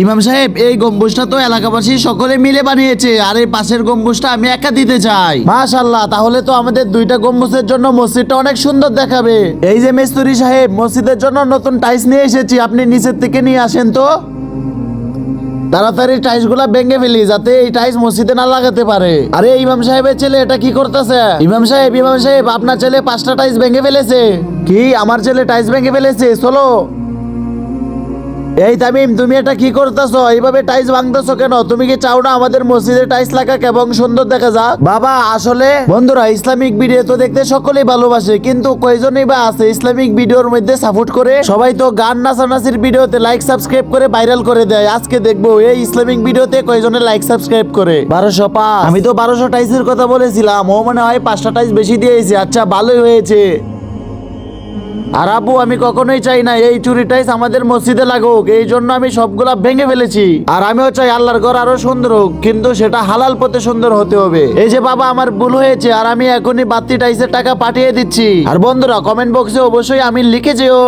ইমাম সাহেব, এই গম্বুজটা তো এলাকাবাসী সকলে মিলে বানিয়েছে, আর এই পাশের গম্বুজটা আমি একা দিতে চাই। মাশাআল্লাহ, তাহলে তো আমাদের দুইটা গম্বুজের জন্য মসজিদটা অনেক সুন্দর দেখাবে। এই যে মিস্ত্রি সাহেব, মসজিদের জন্য নতুন টাইলস নিয়ে এসেছি, আপনি নিচের থেকে নিয়ে আসেন তো। তাড়াতাড়ি টাইলস গুলা ভেঙে ফেলি, যাতে এই টাইলস মসজিদে না লাগাতে পারে। আরে ইমাম সাহেবের ছেলে এটা কি করতেছে? ইমাম সাহেব, আপনার ছেলে 5টা টাইলস ভেঙে ফেলেছে। কি, আমার ছেলে টাইলস ভেঙে ফেলেছে? চলো। এই তামিম, তুমি এটা কি করতেছো? এইভাবে টাইলস ভাঙতেছো কেন? তুমি কি চাও না আমাদের মসজিদে টাইলস লাগাক এবং সুন্দর দেখা যাক? বাবা, আসলে বন্ধুরা, ইসলামিক ভিডিও তো দেখতে সকলেই ভালোবাসে, কিন্তু কয়জনই বা আছে ইসলামিক ভিডিওর মধ্যে সাপোর্ট করে? সবাই তো গান নাচানাচির ভিডিওতে লাইক সাবস্ক্রাইব করে ভাইরাল করে দেয়। আজকে দেখবো এই ইসলামিক ভিডিওতে কয়জনে লাইক সাবস্ক্রাইব করে। 1205। আমি তো 1200 টাইলসের কথা বলেছিলাম, ও মনে হয় 5টা টাইলস বেশি দিয়েছে। আচ্ছা, ভালোই হয়েছে। আর আব্বু, আমি কখনোই চাই না এই চুরি টাইলস আমাদের মসজিদে লাগুক, এই জন্য আমি সবগুলা ভেঙে ফেলেছি। আর আমিও চাই আল্লাহর ঘর আরো সুন্দর হোক, কিন্তু সেটা হালাল পথে সুন্দর হতে হবে। এই যে বাবা, আমার ভুল হয়েছে, আর আমি এখনই বাড়তি টাইলসের টাকা পাঠিয়ে দিচ্ছি। আর বন্ধুরা, কমেন্ট বক্সে অবশ্যই আমি লিখে যেও।